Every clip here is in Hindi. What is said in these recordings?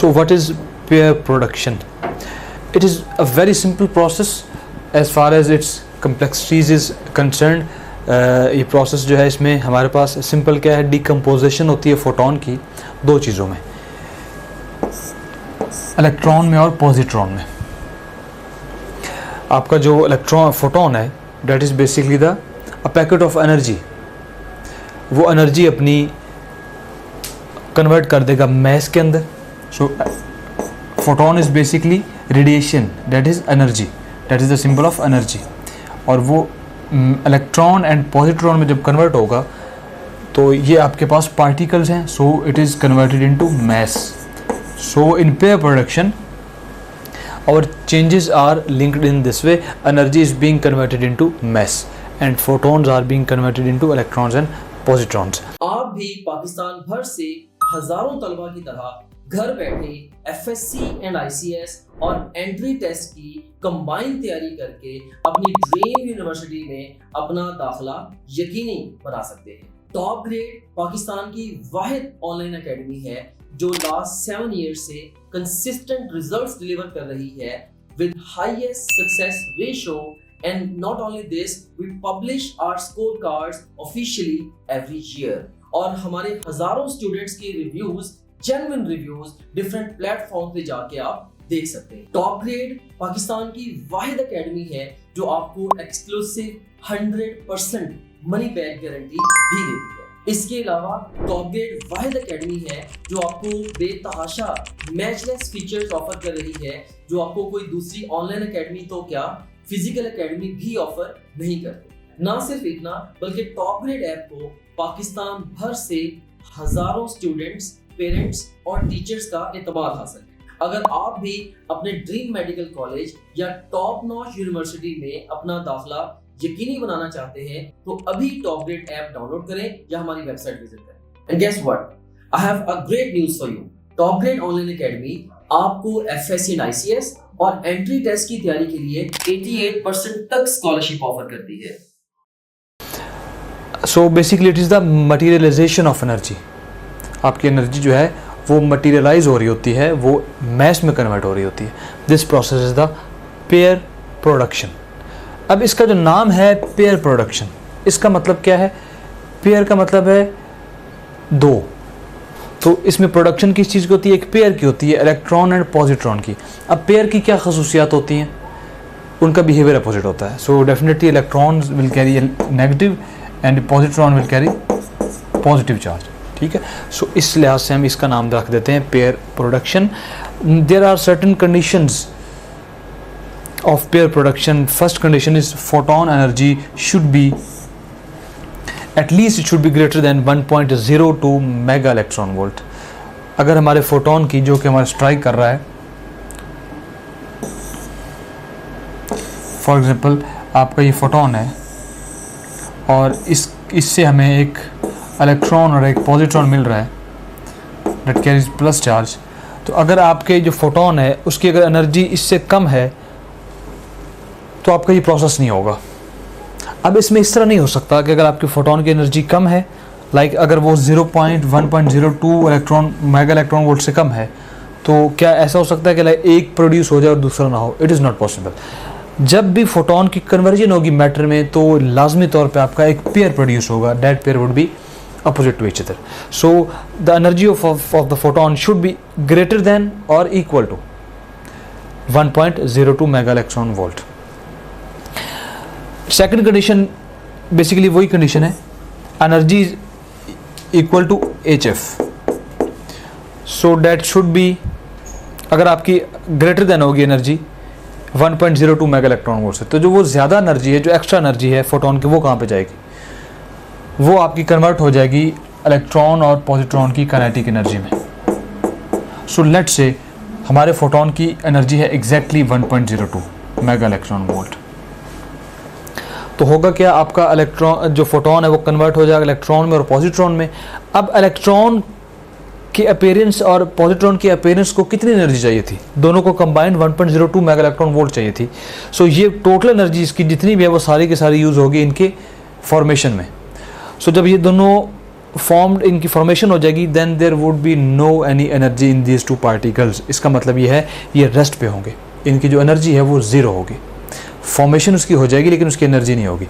So what is pair production? It is a very simple process as far as its complexities is concerned. ये प्रोसेस जो है इसमें हमारे पास सिंपल क्या है, डिकम्पोजिशन होती है फोटोन की दो चीज़ों में, इलेक्ट्रॉन में और पॉजिट्रॉन में। आपका जो इलेक्ट्रॉन फोटोन है that is basically the a packet of energy. वो एनर्जी अपनी कन्वर्ट कर देगा मैस के अंदर। So photon is basically radiation, that is energy, that is the symbol of energy. और वो इलेक्ट्रॉन एंड पॉजिट्रॉन में जब कन्वर्ट होगा तो ये आपके पास पार्टिकल्स हैं, so it is converted into mass. So in pair production our changes are linked in this way. Energy is being converted into mass and photons are being converted into electrons and positrons. आप भी पाकिस्तान भर से हजारों तलबा की तरह घर बैठे FSC एंड ICS और एंट्री टेस्ट की कंबाइन तैयारी करके अपनी ड्रीम यूनिवर्सिटी में अपना दाखिला यकीनी बना सकते हैं। टॉप ग्रेड पाकिस्तान की वाहिद ऑनलाइन एकेडमी है जो लास्ट 7 ईयर्स से कंसिस्टेंट रिजल्ट्स डिलीवर कर रही है with highest success ratio. And not only this, we publish our score cards officially every year और हमारे हजारों स्टूडेंट्स के reviews, genuine reviews different platform पे जाके आप देख सकते हैं। टॉप ग्रेड पाकिस्तान की वाहिद एकेडमी है जो आपको एक्सक्लूसिव 100% मनी बैक गारंटी भी देती है। इसके अलावा टॉप ग्रेड वाहिद एकेडमी है जो आपको बेतहाशा मैचलेस फीचर्स ऑफर कर रही है जो आपको कोई दूसरी ऑनलाइन एकेडमी तो क्या फिजिकल एकेडमी भी ऑफर नहीं करती। ना सिर्फ इतना बल्कि टॉप ग्रेड ऐप को पाकिस्तान भर से हजारों स्टूडेंट्स, पेरेंट्स और टीचर्स का एतबार हासिल है। अगर आप भी अपने ड्रीम मेडिकल कॉलेज या टॉप नॉच यूनिवर्सिटी में अपना दाखिला यकीनी बनाना चाहते हैं तो अभी टॉप ग्रेड ऐप डाउनलोड करें या हमारी वेबसाइट विजिट करें। And guess what, I have a great news for you. Top grade online academy आपको FSC एंड ICS और एंट्री टेस्ट की तैयारी के लिए 88% तक स्कॉलरशिप ऑफर करती है। So basically it is the materialization of energy. आपकी एनर्जी जो है वो मटीरियलाइज हो रही होती है, वो मैस में कन्वर्ट हो रही होती है। This process is the pair production. अब इसका जो नाम है पेयर प्रोडक्शन, इसका मतलब क्या है? पेयर का मतलब है दो। तो इसमें प्रोडक्शन किस चीज़ की होती है? एक पेयर की होती है, इलेक्ट्रॉन एंड पॉजिट्रॉन की। अब पेयर की क्या खसूसियात होती हैं? उनका बिहेवियर अपोजिट होता है। So definitely electrons will carry negative and positron will carry positive charge. ठीक है, सो इस लिहाज से हम इसका नाम रख देते हैं pair production. There are certain conditions of pair production. First condition is photon energy should be at least it should be greater than 1.02 mega electron volt. अगर हमारे फोटोन की जो कि हमारा स्ट्राइक कर रहा है, फॉर एग्जांपल आपका ये फोटोन है और इससे हमें एक इलेक्ट्रॉन और एक पॉजिट्रॉन मिल रहा है दैट कैरीज प्लस चार्ज। तो अगर आपके जो फोटोन है उसकी अगर एनर्जी इससे कम है तो आपका ये प्रोसेस नहीं होगा। अब इसमें इस तरह नहीं हो सकता कि अगर आपके फोटोन की एनर्जी कम है, लाइक अगर वो 0.1.02 इलेक्ट्रॉन मेगा इलेक्ट्रॉन वोल्ट से कम है, तो क्या ऐसा हो सकता है कि लाइक एक प्रोड्यूस हो जाए और दूसरा ना हो? It is not possible. जब भी फोटोन की कन्वर्जन होगी मैटर में तो लाजमी तौर पे आपका एक पेयर प्रोड्यूस होगा, that pair would be opposite to each other. So the energy of the photon should be greater than or equal to 1.02 mega electron volt. Second condition basically वही condition है, energy is equal to HF. So that should be, अगर आपकी greater than होगी एनर्जी 1.02 मेगा इलेक्ट्रॉन वोल्ट से, तो जो वो ज़्यादा एनर्जी है, जो एक्स्ट्रा एनर्जी है फोटोन की, वो कहाँ पे जाएगी? वो आपकी कन्वर्ट हो जाएगी इलेक्ट्रॉन और पॉजिट्रॉन की काइनेटिक एनर्जी में। सो लेट्स से हमारे फोटोन की एनर्जी है एग्जैक्टली 1.02 मेगा इलेक्ट्रॉन वोल्ट। तो होगा क्या, आपका इलेक्ट्रॉन जो फोटोन है वो कन्वर्ट हो जाएगा इलेक्ट्रॉन में और पॉजिट्रॉन में। अब इलेक्ट्रॉन की अपीयरेंस और पॉजिट्रॉन की अपीयरेंस को कितनी एनर्जी चाहिए थी? दोनों को कंबाइंड 1.02 मेगा इलेक्ट्रॉन वोल्ट चाहिए थी। सो ये टोटल एनर्जी इसकी जितनी भी है वो सारी की सारी यूज़ होगी इनके फॉर्मेशन में। सो जब ये दोनों फॉर्म्ड, इनकी फॉर्मेशन हो जाएगी, then there would be no any energy in these two particles. इसका मतलब ये है ये रेस्ट पे होंगे, इनकी जो एनर्जी है वो ज़ीरो होगी, फॉर्मेशन उसकी हो जाएगी लेकिन उसकी एनर्जी नहीं होगी।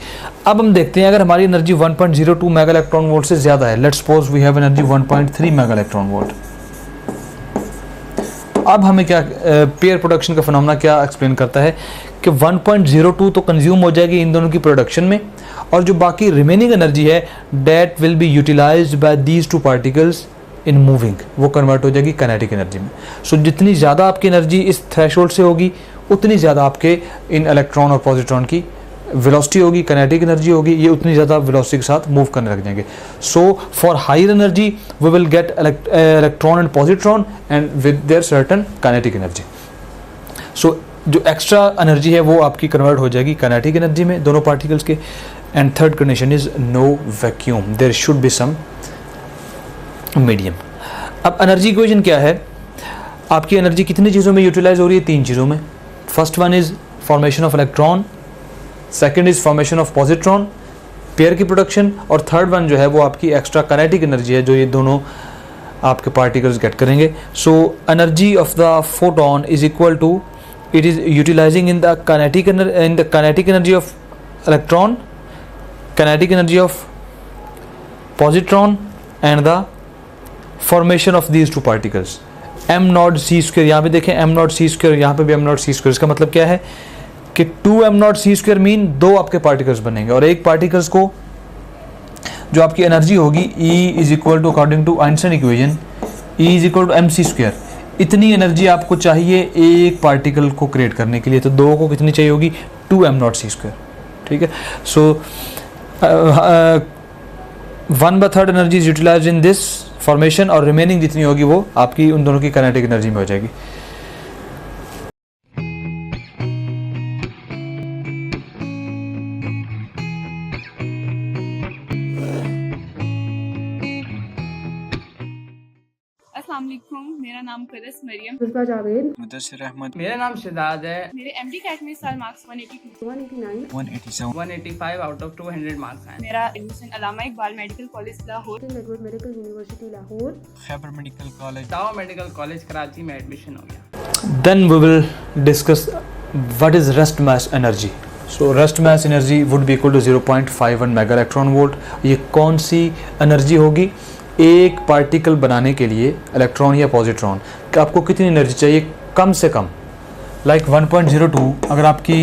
अब हम देखते हैं अगर हमारी एनर्जी 1.02 मेगा इलेक्ट्रॉन वोल्ट से ज़्यादा है, let's suppose we have energy 1.3 mega electron volt. अब हमें क्या पेयर प्रोडक्शन का फिनोमेना क्या एक्सप्लेन करता है कि 1.02 तो कंज्यूम हो जाएगी इन दोनों की प्रोडक्शन में, और जो बाकी रिमेनिंग एनर्जी है that will be utilized by these two particles in moving, वो कन्वर्ट हो जाएगी काइनेटिक एनर्जी में। सो जितनी ज़्यादा आपकी एनर्जी इस थ्रेशोल्ड से होगी उतनी ज़्यादा आपके इन इलेक्ट्रॉन और पॉजिट्रॉन की वेलोसिटी होगी, काइनेटिक एनर्जी होगी, ये उतनी ज़्यादा वेलोसिटी के साथ मूव करने लग जाएंगे। So for higher energy we will get electron and positron and with their certain kinetic energy. So जो एक्स्ट्रा एनर्जी है वो आपकी कन्वर्ट हो जाएगी काइनेटिक एनर्जी में दोनों पार्टिकल्स के। And third condition is no vacuum, there should be some medium. अब एनर्जी इक्वेशन क्या है, आपकी एनर्जी कितनी चीज़ों में यूटिलाइज हो रही है? 3 चीज़ों में। First one is formation of electron, second is formation of positron, pair की प्रोडक्शन, और थर्ड वन जो है वो आपकी एक्स्ट्रा काइनेटिक एनर्जी है जो ये दोनों आपके पार्टिकल्स गेट करेंगे। So energy of the photon is equal to, it is utilizing in the kinetic energy of electron, kinetic energy of positron and the formation of these two particles। m not c square, यहाँ पे देखें m नॉट c स्क्वायर, यहाँ पे भी m नॉट c स्क्वायर। इसका मतलब क्या है कि 2m not c square mean 2 आपके पार्टिकल्स बनेंगे, और एक पार्टिकल्स को जो आपकी एनर्जी होगी E is equal to, according to Einstein equation, E is equal to mc square. इतनी एनर्जी आपको चाहिए एक पार्टिकल को क्रिएट करने के लिए, तो 2 को कितनी चाहिए होगी? 2m not c square. ठीक है, so 1/3 energy is utilized in this formation, और रिमेनिंग जितनी होगी वो आपकी उन दोनों की काइनेटिक एनर्जी में हो जाएगी। अस्सलाम वालेकुम, मेरा नाम करस मरियम, मुस्बा जावेद, मुदस्सिर अहमद, मेरा नाम शहजाद है। मेरे एमडी कैट में इस साल मार्क्स 182, 189, 187, 185 आउट ऑफ 200 मार्क्स हैं। मेरा admission Allama Iqbal Medical College Lahore, King Edward Medical University Lahore, Khyber Medical College, टावा मेडिकल कॉलेज कराची में एडमिशन हो गया। Then we will discuss what is rest mass energy. So rest mass energy would be equal to 0.51 mega electron volt. ये कौन सी एनर्जी होगी? एक पार्टिकल बनाने के लिए इलेक्ट्रॉन या पॉजिट्रॉन कि आपको कितनी एनर्जी चाहिए? कम से कम लाइक 1.02 अगर आपकी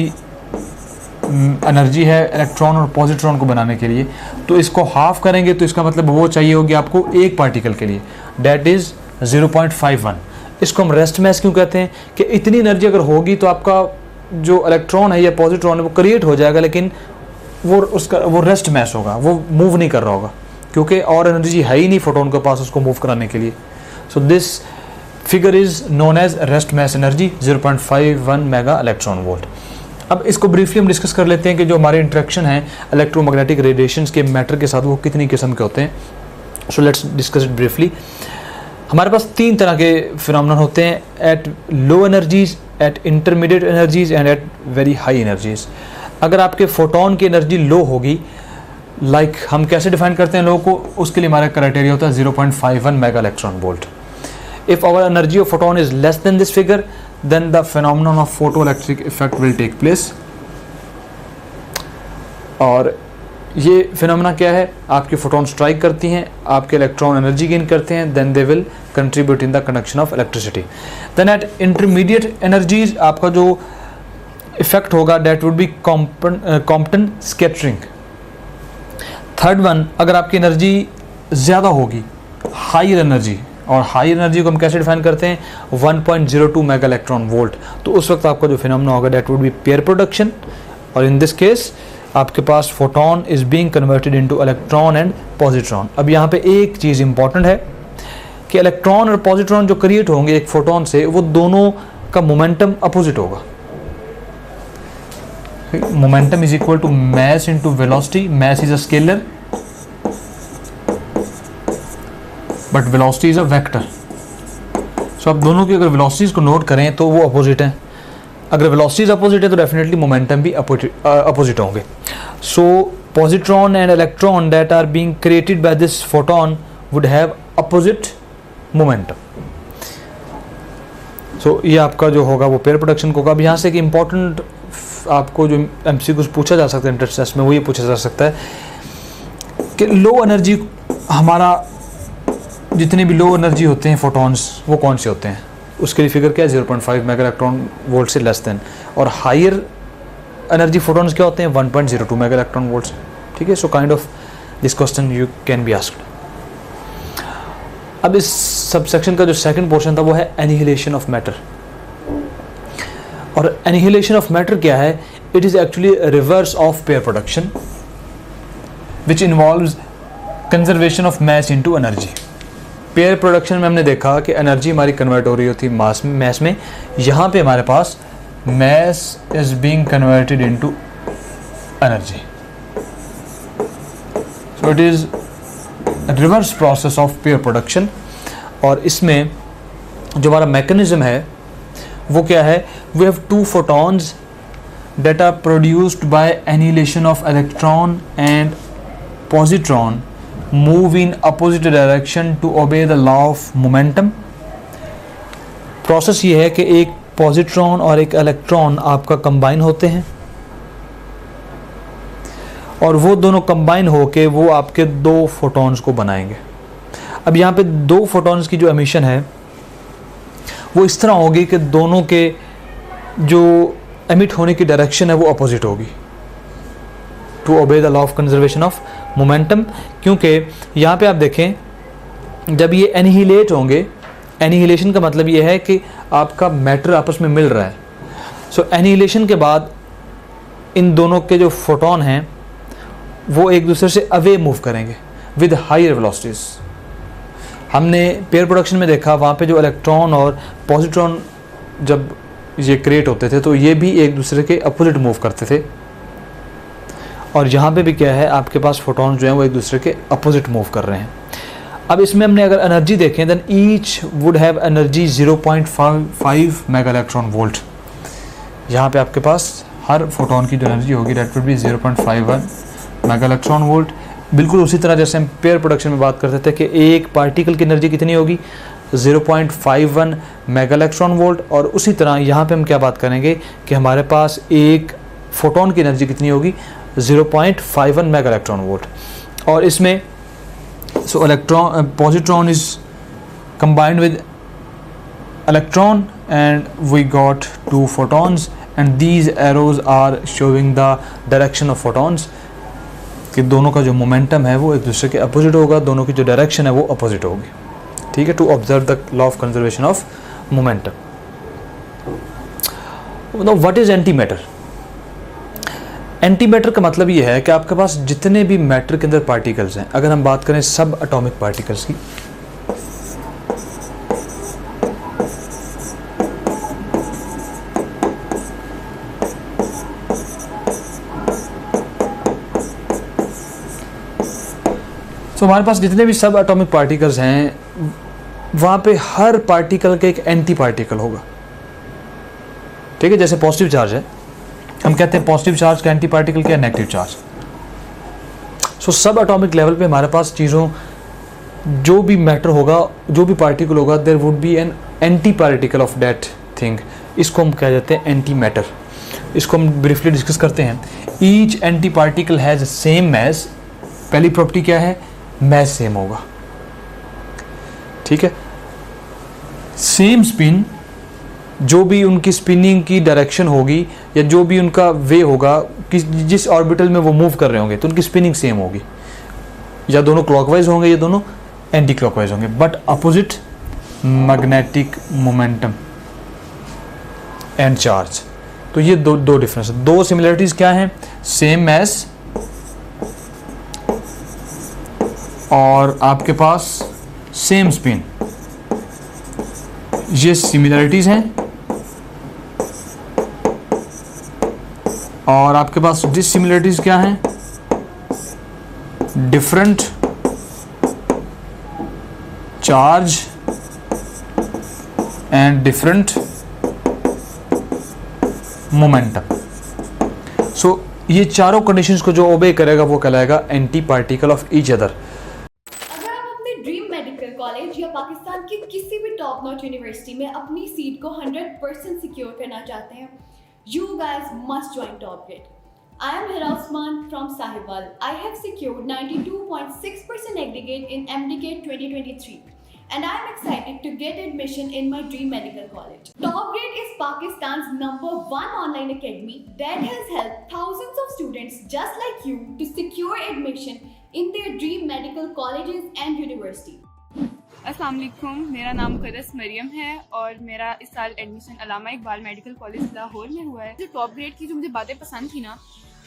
एनर्जी है इलेक्ट्रॉन और पॉजिट्रॉन को बनाने के लिए, तो इसको हाफ करेंगे तो इसका मतलब वो चाहिए होगी आपको एक पार्टिकल के लिए, डैट इज़ 0.51। इसको हम रेस्ट मैस क्यों कहते हैं कि इतनी एनर्जी अगर होगी तो आपका जो इलेक्ट्रॉन है या पॉजिट्रॉन है वो क्रिएट हो जाएगा, लेकिन वो रेस्ट मैस होगा, वो मूव नहीं कर रहा होगा क्योंकि और एनर्जी है ही नहीं फोटोन के पास उसको मूव कराने के लिए। So this figure is known as rest mass energy 0.51 mega electron volt. अब इसको ब्रीफली हम डिस्कस कर लेते हैं कि जो हमारे इंटरेक्शन है इलेक्ट्रोमैग्नेटिक रेडिएशंस के मैटर के साथ वो कितनी किस्म के होते हैं। So let's discuss it briefly. हमारे पास 3 तरह के फिनोमेनन होते हैं, at low energies, at intermediate energies and at very high energies. अगर आपके फोटोन की एनर्जी लो होगी, लाइक हम कैसे डिफाइन करते हैं लोगों को, उसके लिए हमारा क्राइटेरिया होता है 0.51 mega electron volt. If our energy of photon is less than this figure, then the phenomenon of photoelectric effect will take place। और ये फिनोमेना क्या है? आपके फोटोन स्ट्राइक करती हैं, आपके इलेक्ट्रॉन एनर्जी गेन करते हैं, then they will contribute in the conduction of electricity। then at intermediate energies आपका जो इफेक्ट होगा that would be Compton scattering। Third one, अगर आपकी एनर्जी ज़्यादा होगी, हायर एनर्जी, और हाई एनर्जी को हम कैसे डिफाइन करते हैं? 1.02 मेगा इलेक्ट्रॉन वोल्ट। तो उस वक्त आपका जो फिनोमेना होगा that would be pair production, और इन दिस केस आपके पास photon is being converted into electron and positron. अब यहाँ पे एक चीज़ इंपॉर्टेंट है कि इलेक्ट्रॉन और पॉजिट्रॉन जो क्रिएट होंगे एक फोटोन से, वो दोनों का मोमेंटम अपोजिट होगा। Momentum is equal to mass into velocity. Mass is a scalar but velocity is a vector. So आप दोनों की अगर वेलोसिटीज को नोट करें तो वो अपोजिट हैं। अगर वेलोसिटीज अपोजिट है तो डेफिनेटली मोमेंटम भी अपोजिट होंगे। सो positron and electron that are being created by this photon would have opposite momentum. So ये आपका जो होगा वो पेयर प्रोडक्शन होगा. अब यहाँ से एक इम्पॉर्टेंट आपको जो MCQs पूछा जा सकता है इंट्रेंस टेस्ट में, वो ये पूछा जा सकता है कि लो एनर्जी, हमारा जितने भी लो एनर्जी होते हैं फोटॉन्स वो कौन से होते हैं, उसके लिए फिगर क्या है 0.5 मेगा इलेक्ट्रॉन वोल्ट से लेस देन, और हायर एनर्जी फोटॉन्स क्या होते हैं 1.02 मेगा इलेक्ट्रॉन वोल्ट. ठीक है. So kind of this question you can be asked. अब इस सबसेक्शन का जो सेकंड पोर्शन था वो है एनिहिलेशन ऑफ मैटर. और एनिहिलेशन ऑफ मैटर क्या है? It is actually reverse of pair production which involves conservation of mass into energy. Pair production में हमने देखा कि एनर्जी हमारी कन्वर्ट हो रही होती मैस में. यहाँ पे हमारे पास mass is being converted into energy. So it is reverse process of pair production. और इसमें जो हमारा मैकेनिज्म है वो क्या है? We have two photons that are produced by annihilation of electron and positron move in opposite direction to obey the law of momentum. Process ये है कि एक पॉजिट्रॉन और एक इलेक्ट्रॉन आपका कंबाइन होते हैं और वो दोनों कंबाइन होके वो आपके दो फोटॉन्स को बनाएंगे. अब यहाँ पे दो फोटॉन्स की जो एमिशन है वो इस तरह होगी कि दोनों के जो एमिट होने की डायरेक्शन है वो अपोजिट होगी, to obey the law of conservation of momentum. क्योंकि यहाँ पे आप देखें जब ये एनिहिलेट होंगे, एनिहिलेशन का मतलब ये है कि आपका मैटर आपस में मिल रहा है. सो एनिहिलेशन के बाद इन दोनों के जो फोटॉन हैं वो एक दूसरे से अवे मूव करेंगे विद हायर वेलोसिटीज. हमने पेयर प्रोडक्शन में देखा वहाँ पे जो इलेक्ट्रॉन और पॉजिट्रॉन जब ये क्रिएट होते थे तो ये भी एक दूसरे के अपोजिट मूव करते थे. और यहाँ पे भी क्या है, आपके पास फोटॉन जो हैं वो एक दूसरे के अपोजिट मूव कर रहे हैं. अब इसमें हमने अगर एनर्जी देखें then each would have energy 0.5 mega electron volt. यहाँ पे आपके पास हर फोटॉन की जो एनर्जी होगी that would be 0.51 mega electron volt. बिल्कुल उसी तरह जैसे हम पेयर प्रोडक्शन में बात करते थे कि एक पार्टिकल की एनर्जी कितनी होगी 0.51 मेगा इलेक्ट्रॉन वोल्ट. और उसी तरह यहाँ पे हम क्या बात करेंगे कि हमारे पास एक फोटॉन की एनर्जी कितनी होगी 0.51 मेगा इलेक्ट्रॉन वोल्ट. और इसमें so electron positron is combined with electron and we got two photons and these arrows are showing the direction of photons, कि दोनों का जो मोमेंटम है वो एक दूसरे के अपोजिट होगा, दोनों की जो डायरेक्शन है वो अपोजिट होगी. ठीक है. To observe the law of conservation of momentum. What is anti matter? Anti matter का मतलब ये है कि आपके पास जितने भी मैटर के अंदर पार्टिकल्स हैं, अगर हम बात करें सब एटॉमिक पार्टिकल्स की, तो हमारे पास जितने भी सब एटॉमिक पार्टिकल्स हैं वहाँ पे हर पार्टिकल का एक एंटी पार्टिकल होगा. ठीक है. जैसे पॉजिटिव चार्ज है, हम कहते हैं पॉजिटिव चार्ज का एंटी पार्टिकल क्या है, नेगेटिव चार्ज. सो सब एटॉमिक लेवल पे हमारे पास चीज़ों जो भी मैटर होगा, जो भी पार्टिकल होगा, there would be an anti particle of that thing. इसको हम कह देते हैं एंटी मैटर. इसको हम ब्रीफली डिस्कस करते हैं. Each anti particle has same mass. पहली प्रॉपर्टी क्या है, मैस सेम होगा. ठीक है. सेम स्पिन, जो भी उनकी स्पिनिंग की डायरेक्शन होगी या जो भी उनका वे होगा कि जिस ऑर्बिटल में वो मूव कर रहे होंगे तो उनकी स्पिनिंग सेम होगी. या दोनों क्लॉकवाइज होंगे या दोनों एंटी क्लॉकवाइज होंगे, but opposite magnetic momentum and charge. तो ये दो डिफरेंस, दो सिमिलरिटीज क्या हैं, सेम मैस और आपके पास सेम स्पिन, ये सिमिलरिटीज हैं. और आपके पास डिससिमिलरिटीज क्या हैं, different charge and different momentum. So ये चारों कंडीशंस को जो ओबे करेगा वो कहलाएगा anti particle of each other. अगर आप अपने ड्रीम मेडिकल कॉलेज या पाकिस्तान की किसी भी टॉप नॉच यूनिवर्सिटी में अपनी सीट को 100% सिक्योर करना चाहते हैं, you guys must join TopGrade. I am Hira Usman from Sahiwal. I have secured 92.6% aggregate in MDCAT 2023 and I am excited to get admission in my dream medical college. TopGrade is Pakistan's #1 online academy that has helped thousands of students just like you to secure admission in their dream medical colleges and university. अस्सलाम वालेकुम, मेरा नाम करस मरियम है और मेरा इस साल एडमिशन अल्लामा इकबाल मेडिकल कॉलेज लाहौर में हुआ है। जो टॉप ग्रेड की जो मुझे बातें पसंद थी ना,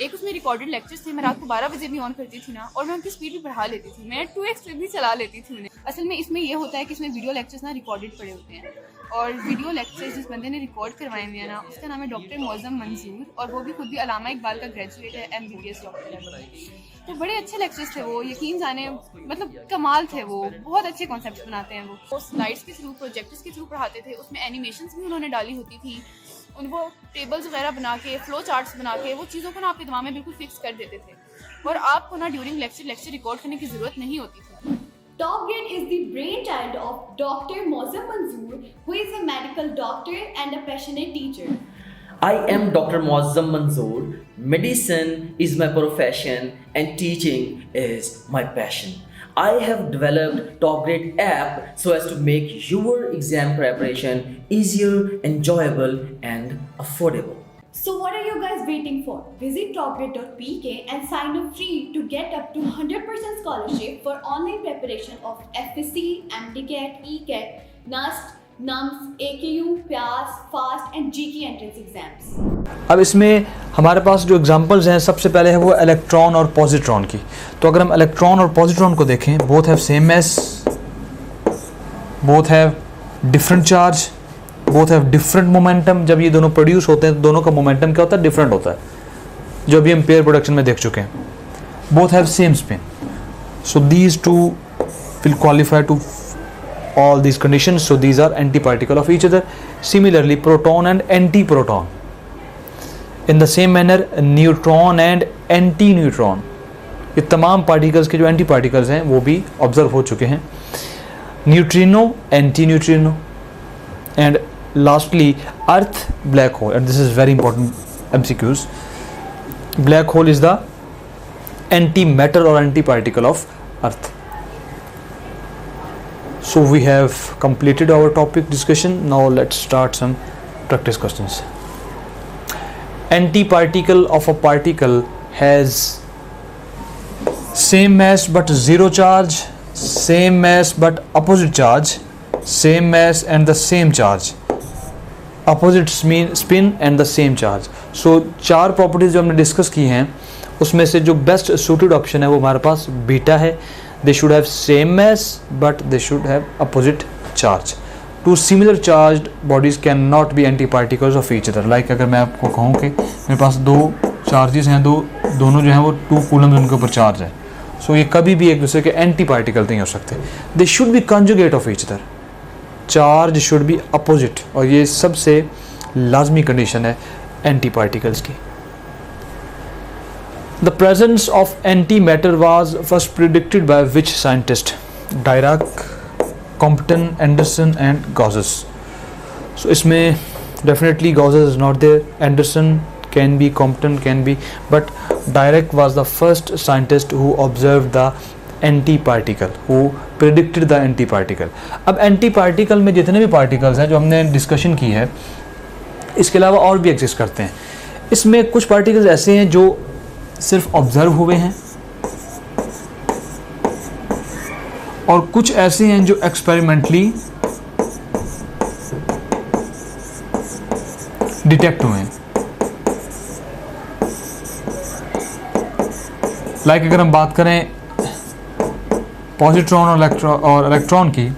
एक उसमें रिकॉर्डेड लेक्चर्स थे, मैं रात को 12 बजे भी ऑन करती थी ना, और मैं उनकी स्पीड भी बढ़ा लेती थी, मैं 2x स्पीड भी चला लेती थी उन्हें। असल में इसमें ये होता है कि इसमें वीडियो लेक्चर्स ना रिकॉर्डेड पड़े होते हैं, और वीडियो लेक्चर्स जिस बंदे ने रिकॉर्ड करवाए हुए हैं ना, उसका नाम है डॉक्टर मौज़म मंजूर, और वो भी खुद भी अल्लामा इकबाल का ग्रेजुएट है, MBBS डॉक्टर है। तो बड़े अच्छे लेक्चर्स थे वो, यकीन जाने मतलब कमाल थे वो, बहुत अच्छे कॉन्सेप्ट्स बनाते हैं वो स्लाइड्स के थ्रू, प्रोजेक्टर्स के थ्रू पढ़ाते थे, उसमें एनिमेशंस भी उन्होंने डाली होती थी, उनको टेबल्स वगैरह बना के, फ्लो चार्ट्स बना के, वो चीज़ों को ना आपके दिमाग में बिल्कुल फिक्स कर देते थे, और आपको ना ड्यूरिंग लेक्चर रिकॉर्ड करने की ज़रूरत नहीं होती थी। TopGrade is the brainchild of Dr. Mozam Manzoor, who is a medical doctor and a passionate teacher. I am Dr. Muazzam Manzoor. Medicine is my profession and teaching is my passion. I have developed TopGrade app so as to make your exam preparation easier, enjoyable and affordable. So what are you guys waiting for? Visit topgrade.pk and sign up free to get up to 100% scholarship for online preparation of FSC, MDCAT, ECAT, NUST, NUMS, AKU, PAS, FAST and GK entrance exams. अब इसमें हमारे पास जो एग्जांपल्स हैं, सबसे पहले है वो इलेक्ट्रॉन और पॉजिट्रॉन की। तो अगर हम इलेक्ट्रॉन और पॉजिट्रॉन को देखें, both have same mass, both have different charge, both have different momentum. जब ये दोनों प्रोड्यूस होते हैं तो दोनों का मोमेंटम क्या होता है? डिफरेंट होता है, जो अभी हम पेयर प्रोडक्शन में देख चुके हैं। Both have same spin, so these two will qualify to all these conditions, so these are antiparticle of each other. Similarly, proton and antiproton. In the same manner, neutron and antineutron, ये तमाम पार्टिकल्स के जो एंटी पार्टिकल्स हैं वो भी ऑब्जर्व हो चुके हैं। Neutrino, anti neutrino, and lastly earth black hole, and this is very important MCQs. Black hole is the anti matter और anti particle of earth. So we have completed our topic discussion. Now let's start some practice questions. Antiparticle of a particle has same mass but zero charge, same mass but opposite charge, same mass and the same charge, opposite spin and the same charge. So चार प्रॉपर्टीज जो हमने डिस्कस की हैं उसमें से जो बेस्ट सूटेड ऑप्शन है वो हमारे पास बीटा है. They should have same mass but they should have opposite charge. Two similar charged bodies cannot be antiparticles of each other. Like अगर मैं आपको कहूँ कि मेरे पास दो चार्जेस हैं, दोनों जो हैं वो 2 कूलम्स उनके ऊपर चार्ज है, सो ये कभी भी एक दूसरे के एंटी पार्टिकल नहीं हो सकते. They should be conjugate of each other. Charge should be opposite, और ये सबसे लाजमी कंडीशन है एंटी पार्टिकल्स की. The presence of antimatter was first predicted by which scientist? Dirac, Compton, Anderson and Gauzes. So इसमें definitely Gauzes is not there. Anderson can be, Compton can be, but Dirac was the first scientist who observed the antiparticle, who predicted the antiparticle. अब antiparticle में जितने भी particles हैं जो हमने डिस्कशन की है, इसके अलावा और भी एग्जिस्ट करते हैं. इसमें कुछ पार्टिकल्स ऐसे हैं जो सिर्फ ऑब्जर्व हुए हैं और कुछ ऐसे हैं जो एक्सपेरिमेंटली डिटेक्ट हुए हैं. लाइक अगर हम बात करें पॉजिट्रॉन और इलेक्ट्रॉन की,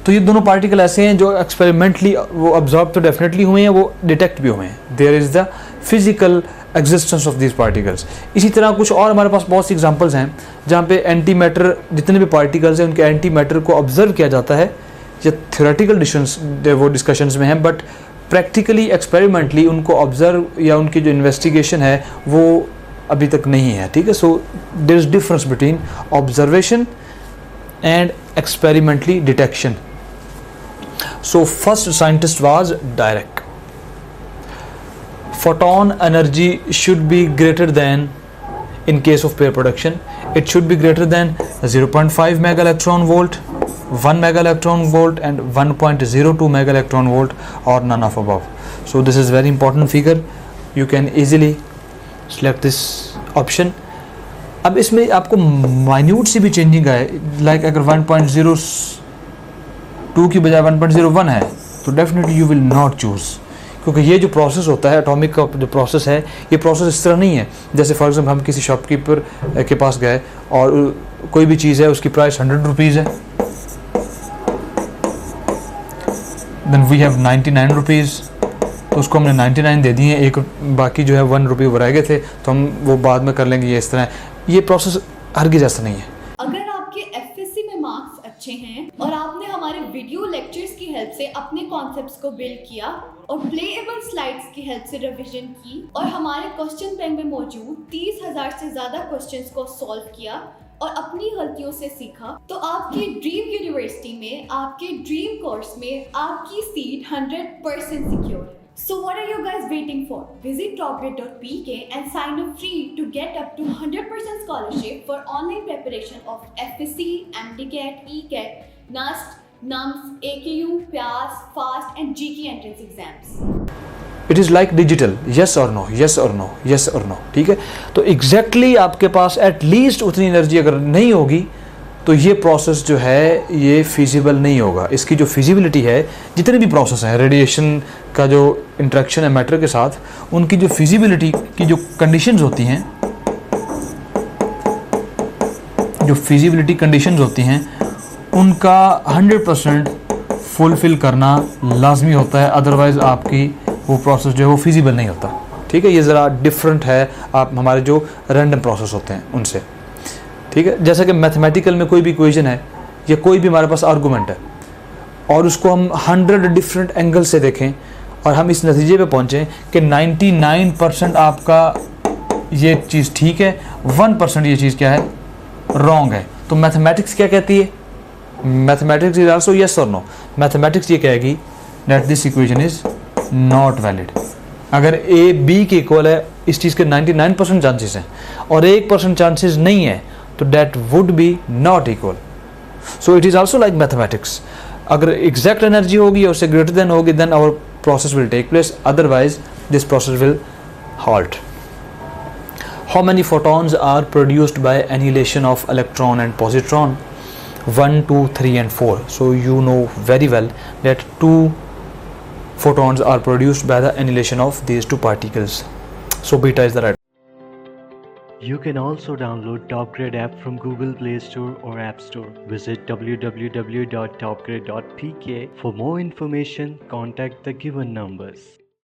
तो ये दोनों पार्टिकल ऐसे हैं जो एक्सपेरिमेंटली वो ऑब्जर्व तो डेफिनेटली हुए हैं, वो डिटेक्ट भी हुए हैं. There is the physical existence of these particles. इसी तरह कुछ और हमारे पास बहुत सी एग्जांपल्स हैं जहाँ पे एंटी मैटर, जितने भी पार्टिकल्स हैं उनके एंटी मैटर को ऑब्जर्व किया जाता है. ये थ्योरेटिकल वो डिस्कशंस में हैं, बट प्रैक्टिकली एक्सपेरिमेंटली उनको ऑब्जर्व या उनकी जो इन्वेस्टिगेशन है वो अभी तक नहीं है, ठीक है। So there is difference between observation and experimentally detection. So first scientist was Dirac. Photon energy should be greater than, in case of pair production, it should be greater than 0.5 mega electron volt, 1 mega electron volt and 1.02 mega electron volt, or none of above. So this is very important figure. You can easily select this option. अब इसमें आपको माइन्यूट सी भी चेंजिंग है, लाइक अगर 1.02 की बजाय 1.01 है तो definitely you will not choose, क्योंकि ये जो प्रोसेस होता है एटॉमिक का जो प्रोसेस है, ये प्रोसेस इस तरह नहीं है। जैसे फॉर एग्जांपल हम किसी शॉपकीपर के पास गए और कोई भी चीज़ है उसकी प्राइस 100 रुपीज़ है, देन वी हैव 99 रुपीज़, तो उसको हमने 99 दे दिए, एक बाकी जो है 1 रुपये वो रह गए थे तो हम वो बाद में कर लेंगे। ये इस तरह है, ये प्रोसेस हरगिज़ ऐसा नहीं है। अगर आपके एफएससी में मार्क्स अच्छे हैं और आपने हमारे वीडियो लेक्चर्स की हेल्प से अपने कॉन्सेप्ट्स को बिल्ड किया और प्लेएबल स्लाइड्स की हेल्प से रिवीजन की और हमारे क्वेश्चन बैंक में मौजूद 30,000 से ज्यादा क्वेश्चंस को सॉल्व किया और अपनी गलतियों से सीखा, तो आपकी ड्रीम यूनिवर्सिटी में, आपके ड्रीम कोर्स में आपकी सीट 100% सिक्योर है। So what are you guys waiting for? Visit topgrade.pk and sign up free to get up to 100% scholarship for online preparation of FSC, MDCAT, ECAT, NUST, NUMS, AKU, PAS, FAST and GK entrance exams. It is like digital, yes और नो, यस और नो, यस और नो, ठीक है। तो एग्जैक्टली आपके पास एटलीस्ट उतनी एनर्जी अगर नहीं होगी तो ये प्रोसेस जो है ये फिजिबल नहीं होगा। इसकी जो फिजिबिलिटी है, जितने भी प्रोसेस हैं, रेडिएशन का जो इंटरेक्शन है मैटर के साथ, उनकी जो फिजिबिलिटी की जो कंडीशंस होती हैं, जो फिजिबिलिटी कंडीशंस होती हैं, उनका 100% फुलफिल करना लाजमी होता है, अदरवाइज़ आपकी वो प्रोसेस जो है वो फिजिबल नहीं होता, ठीक है। ये ज़रा डिफरेंट है आप हमारे जो रैंडम प्रोसेस होते हैं उनसे, ठीक है। जैसा कि मैथमेटिकल में कोई भी इक्वेशन है या कोई भी हमारे पास आर्गूमेंट है और उसको हम 100 डिफरेंट एंगल से देखें और हम इस नतीजे पे पहुँचें कि 99% आपका ये चीज़ ठीक है, 1% ये चीज़ क्या है, रॉन्ग है, तो मैथमेटिक्स क्या कहती है? मैथमेटिक्स इज आल्सो यस और नो। मैथमेटिक्स ये कहेगी that this equation is not valid. अगर ए बी के इक्वल है, इस चीज़ के 99% चांसेस हैं और 1% चांसेस नहीं है, तो that would be not equal. So it is also like mathematics. अगर एग्जैक्ट एनर्जी होगी और उससे ग्रेटर देन होगी, then our process will take place, otherwise this process will halt. How many photons are produced by annihilation of electron and positron? 1, 2, 3 and 4. So you know very well that 2 photons are produced by the annihilation of these two particles. So beta is the right. You can also download TopGrade app from Google Play Store or App Store. Visit www.topgrade.pk for more information. Contact the given numbers.